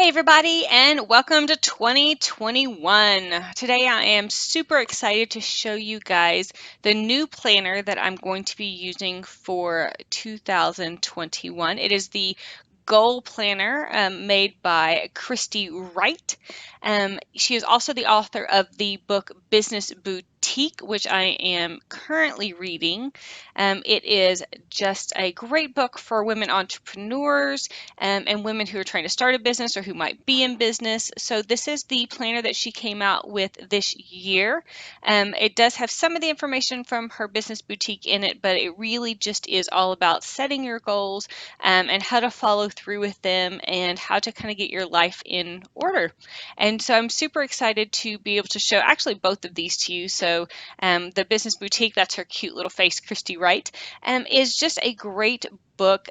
Hey everybody, and welcome to 2021. Today I am super excited to show you guys the new planner that I'm going to be using for 2021. It is the Goal Planner made by Christy Wright. She is also the author of the book Business Boutique, which I am currently reading. It is just a great book for women entrepreneurs and women who are trying to start a business or who might be in business. So this is the planner that she came out with this year. It does have some of the information from her business boutique in it, but it really just is all about setting your goals and how to follow through with them and how to kind of get your life in order. And so I'm super excited to be able to show actually both of these to you. So the business boutique, that's her cute little face, Christy Wright, is just a great book.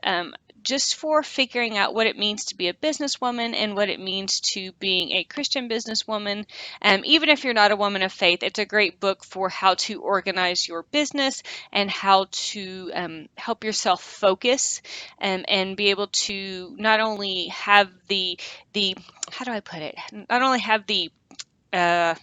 Just for figuring out what it means to be a businesswoman and what it means to being a Christian businesswoman. Even if you're not a woman of faith, it's a great book for how to organize your business and how to help yourself focus and be able to not only have the how do I put it? Not only have the uh,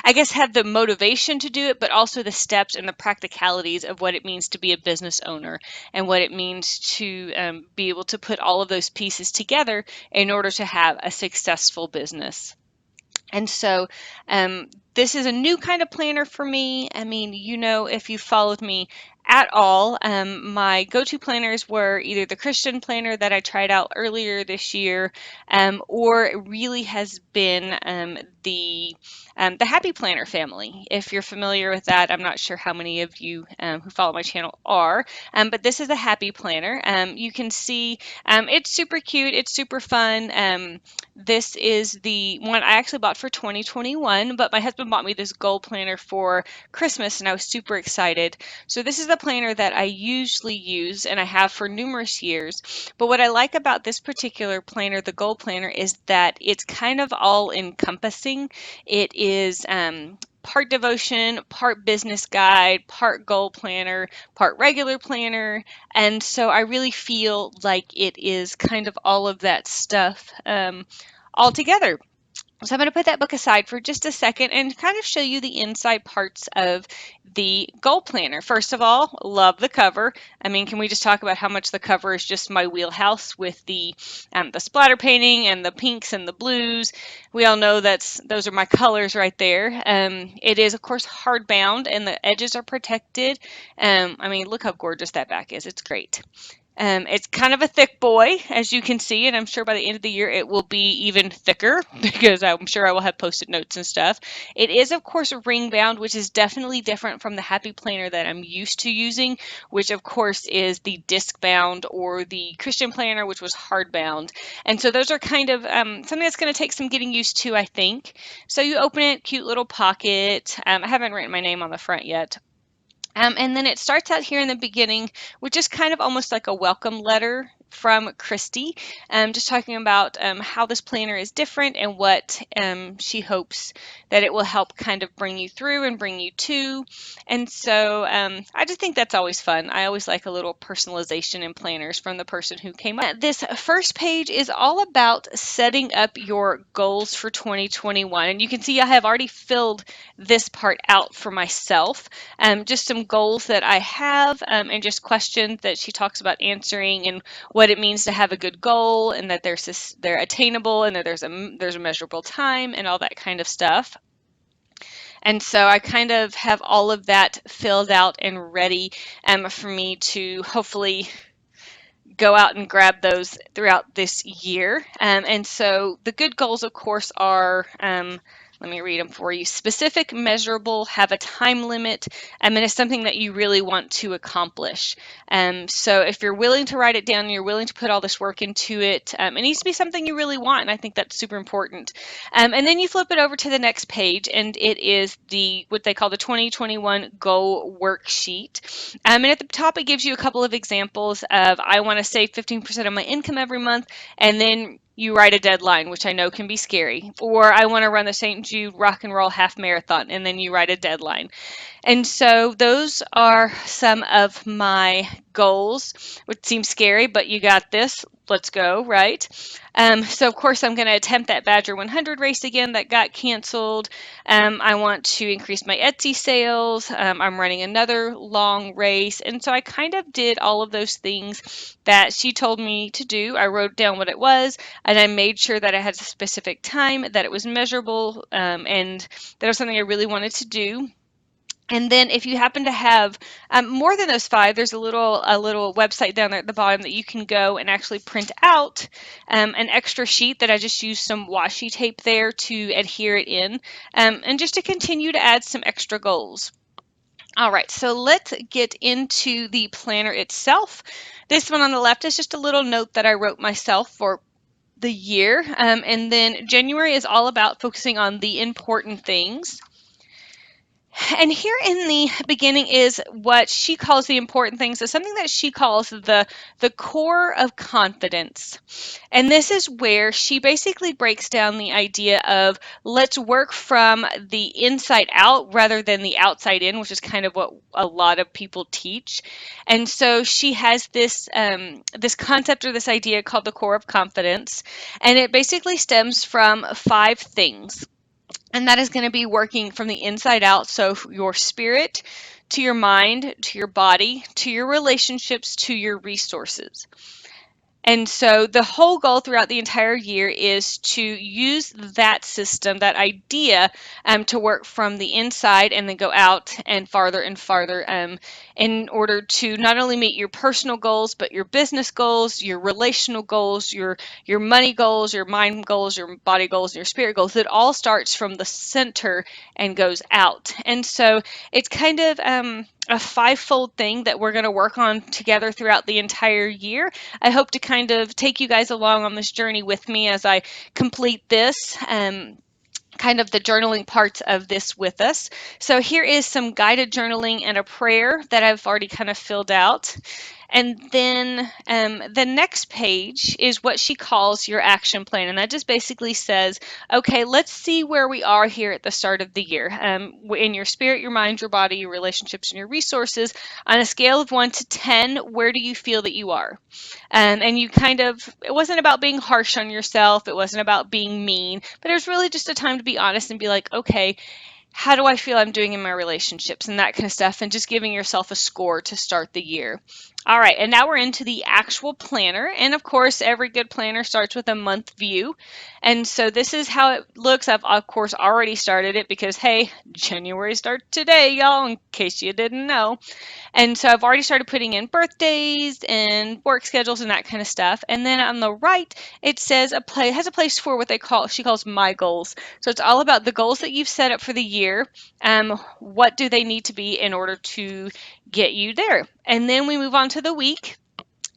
I guess have the motivation to do it, but also the steps and the practicalities of what it means to be a business owner and what it means to be able to put all of those pieces together in order to have a successful business. And so this is a new kind of planner for me. I mean, if you followed me at all, my go-to planners were either the Christian planner that I tried out earlier this year, or it really has been the Happy Planner family. If you're familiar with that, I'm not sure how many of you who follow my channel are, but this is a Happy Planner. You can see it's super cute. It's super fun. This is the one I actually bought for 2021, but my husband bought me this goal planner for Christmas and I was super excited. So this is the planner that I usually use and I have for numerous years. But what I like about this particular planner, the goal planner, is that it's kind of all encompassing. It is part devotion, part business guide, part goal planner, part regular planner. And so I really feel like it is kind of all of that stuff all together. So I'm going to put that book aside for just a second and kind of show you the inside parts of the goal planner. First of all, love the cover. I mean, can we just talk about how much the cover is just my wheelhouse with the splatter painting and the pinks and the blues. We all know those are my colors right there. It is of course hardbound and the edges are protected. I mean, look how gorgeous that back is. It's great. It's kind of a thick boy, as you can see, and I'm sure by the end of the year it will be even thicker because I'm sure I will have post-it notes and stuff. It is, of course, ring bound, which is definitely different from the Happy Planner that I'm used to using, which, of course, is the disc bound or the Christian Planner, which was hardbound. And so those are kind of something that's going to take some getting used to, I think. So you open it, cute little pocket. I haven't written my name on the front yet. And then it starts out here in the beginning, which is kind of almost like a welcome letter from Christy, just talking about how this planner is different and what she hopes that it will help kind of bring you through and bring you to. And so I just think that's always fun. I always like a little personalization in planners from the person who came up. This first page is all about setting up your goals for 2021. And you can see I have already filled this part out for myself. Just some goals that I have and just questions that she talks about answering and what it means to have a good goal and that they're attainable and that there's a measurable time and all that kind of stuff. And so I kind of have all of that filled out and ready for me to hopefully go out and grab those throughout this year. And so the good goals, of course, are let me read them for you. Specific, measurable, have a time limit, and it's something that you really want to accomplish. So if you're willing to write it down and you're willing to put all this work into it, it needs to be something you really want, and I think that's super important. And then you flip it over to the next page, and it is what they call the 2021 Goal Worksheet. And at the top, it gives you a couple of examples of I want to save 15% of my income every month, and then you write a deadline, which I know can be scary. Or I want to run the St. Jude Rock and Roll Half Marathon, and then you write a deadline. And so those are some of my goals, which seems scary, but you got this. let's go, right? So of course I'm going to attempt that Badger 100 race again that got canceled. I want to increase my Etsy sales. I'm running another long race. And so I kind of did all of those things that she told me to do. I wrote down what it was, and I made sure that I had a specific time, that it was measurable, and that it was something I really wanted to do. And then if you happen to have more than those five, there's a little website down there at the bottom that you can go and actually print out an extra sheet that I just used some washi tape there to adhere it in, and just to continue to add some extra goals. All right, so let's get into the planner itself. This one on the left is just a little note that I wrote myself for the year. And then January is all about focusing on the important things. And here in the beginning is what she calls the important things. It's something that she calls the core of confidence. And this is where she basically breaks down the idea of let's work from the inside out rather than the outside in, which is kind of what a lot of people teach. And so she has this concept or this idea called the core of confidence, and it basically stems from five things. And that is going to be working from the inside out. So, your spirit, to your mind, to your body, to your relationships, to your resources. And so the whole goal throughout the entire year is to use that system, that idea, to work from the inside and then go out and farther, in order to not only meet your personal goals, but your business goals, your relational goals, your money goals, your mind goals, your body goals, and your spirit goals. It all starts from the center and goes out. And so it's kind of a five-fold thing that we're going to work on together throughout the entire year. I hope to kind of take you guys along on this journey with me as I complete this. Kind of the journaling parts of this with us. So here is some guided journaling and a prayer that I've already kind of filled out. And then the next page is what she calls your action plan. And that just basically says, okay, let's see where we are here at the start of the year. In your spirit, your mind, your body, your relationships, and your resources, on a scale of 1 to 10, where do you feel that you are? And you kind of, it wasn't about being harsh on yourself. It wasn't about being mean, but it was really just a time to be honest and be like, okay, how do I feel I'm doing in my relationships and that kind of stuff, and just giving yourself a score to start the year. All right, and now we're into the actual planner. And of course, every good planner starts with a month view. And so this is how it looks. I've, of course, already started it because, hey, January starts today, y'all, in case you didn't know. And so I've already started putting in birthdays and work schedules and that kind of stuff. And then on the right, it says has a place for what she calls my goals. So it's all about the goals that you've set up for the year. What do they need to be in order to get you there? And then we move on to the week.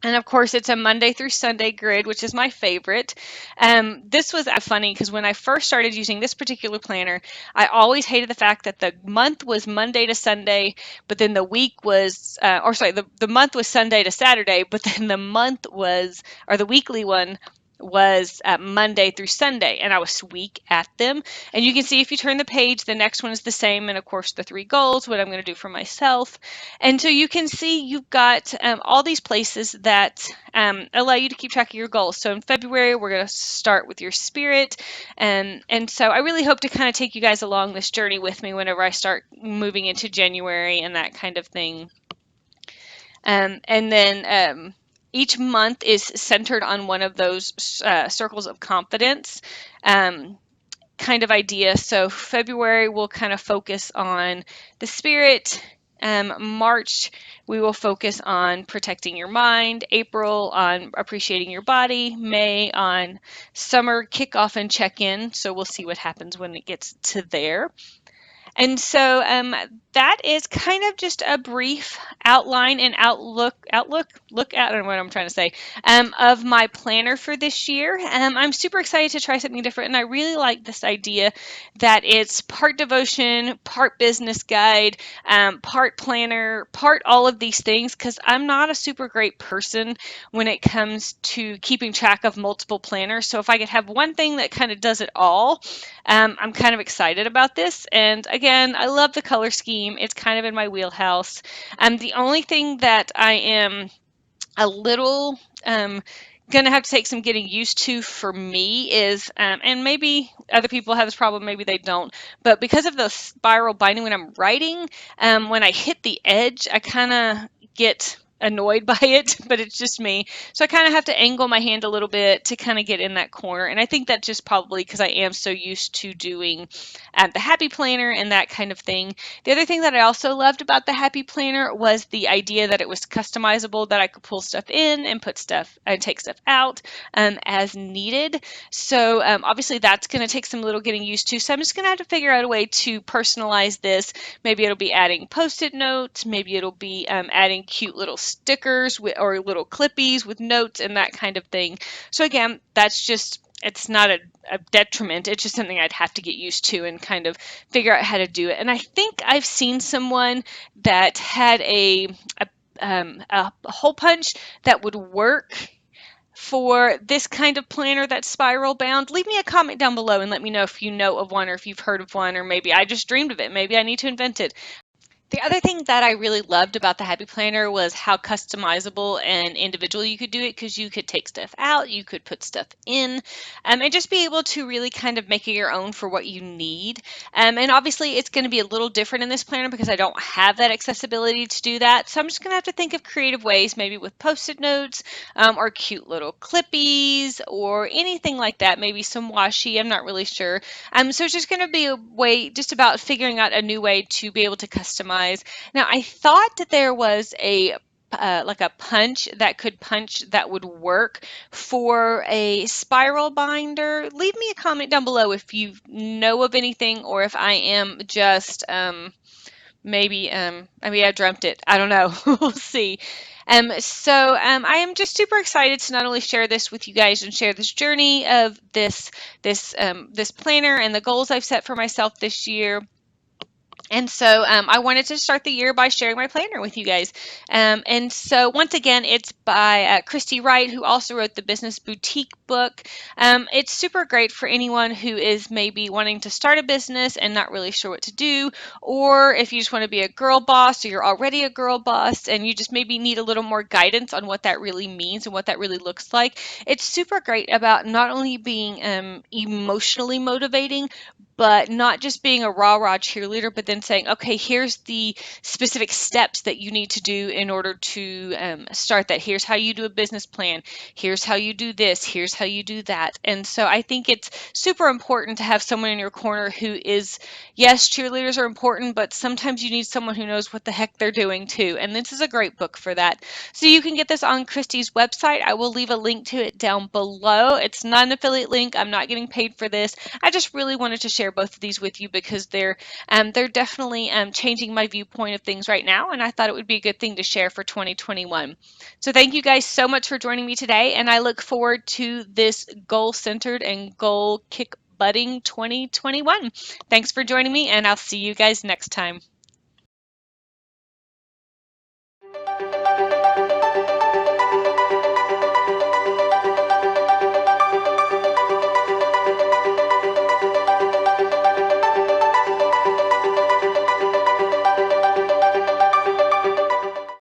And of course, it's a Monday through Sunday grid, which is my favorite. This was funny because when I first started using this particular planner, I always hated the fact that the month was Monday to Sunday, but then the week was, the month was Sunday to Saturday, but then the weekly one was Monday through Sunday, and I was weak at them. And you can see if you turn the page, the next one is the same, and of course the three goals, what I'm going to do for myself. And so you can see you've got all these places that allow you to keep track of your goals. So in February, we're going to start with your spirit. And so I really hope to kind of take you guys along this journey with me whenever I start moving into January and that kind of thing. And then each month is centered on one of those circles of confidence kind of idea. So February will kind of focus on the spirit. March, we will focus on protecting your mind. April, on appreciating your body. May, on summer kickoff and check-in. So we'll see what happens when it gets to there. And so that is kind of just a brief outline and look at, I don't know what I'm trying to say, of my planner for this year. I'm super excited to try something different, and I really like this idea that it's part devotion, part business guide, part planner, part all of these things, because I'm not a super great person when it comes to keeping track of multiple planners. So if I could have one thing that kind of does it all, I'm kind of excited about this. And again, I love the color scheme. It's kind of in my wheelhouse. The only thing that I am a little going to have to take some getting used to for me is, and maybe other people have this problem, maybe they don't, but because of the spiral binding when I'm writing, when I hit the edge, I kind of get annoyed by it, but it's just me. So I kind of have to angle my hand a little bit to kind of get in that corner. And I think that's just probably because I am so used to doing the Happy Planner and that kind of thing. The other thing that I also loved about the Happy Planner was the idea that it was customizable, that I could pull stuff in and put stuff and take stuff out as needed. So obviously that's going to take some little getting used to. So I'm just going to have to figure out a way to personalize this. Maybe it'll be adding post-it notes. Maybe it'll be adding cute little stickers or little clippies with notes and that kind of thing. So again, that's just, it's not a detriment. It's just something I'd have to get used to and kind of figure out how to do it. And I think I've seen someone that had a hole punch that would work for this kind of planner that's spiral bound. Leave me a comment down below and let me know if you know of one or if you've heard of one, or maybe I just dreamed of it. Maybe I need to invent it. The other thing that I really loved about the Happy Planner was how customizable and individual you could do it, because you could take stuff out, you could put stuff in, and just be able to really kind of make it your own for what you need. And obviously, it's going to be a little different in this planner because I don't have that accessibility to do that. So I'm just going to have to think of creative ways, maybe with post-it notes or cute little clippies or anything like that, maybe some washi. I'm not really sure. So it's just going to be a way, just about figuring out a new way to be able to customize. Now, I thought that there was a like a punch that could punch that would work for a spiral binder. Leave me a comment down below if you know of anything, or if I am just maybe I dreamt it. I don't know. We'll see. I am just super excited to not only share this with you guys and share this journey of this planner and the goals I've set for myself this year. And so I wanted to start the year by sharing my planner with you guys. And so once again, it's by Christy Wright, who also wrote the Business Boutique book. It's super great for anyone who is maybe wanting to start a business and not really sure what to do, or if you just want to be a girl boss, or you're already a girl boss and you just maybe need a little more guidance on what that really means and what that really looks like. It's super great about not only being emotionally motivating, but not just being a rah-rah cheerleader, but then saying, okay, here's the specific steps that you need to do in order to start that. Here's how you do a business plan. Here's how you do this. Here's how you do that. And so I think it's super important to have someone in your corner who is, yes, cheerleaders are important, but sometimes you need someone who knows what the heck they're doing too. And this is a great book for that. So you can get this on Christy's website. I will leave a link to it down below. It's not an affiliate link. I'm not getting paid for this. I just really wanted to share both of these with you because they're definitely changing my viewpoint of things right now, and I thought it would be a good thing to share for 2021. So thank you guys so much for joining me today, and I look forward to this goal-centered and goal kick butting 2021. Thanks for joining me, and I'll see you guys next time.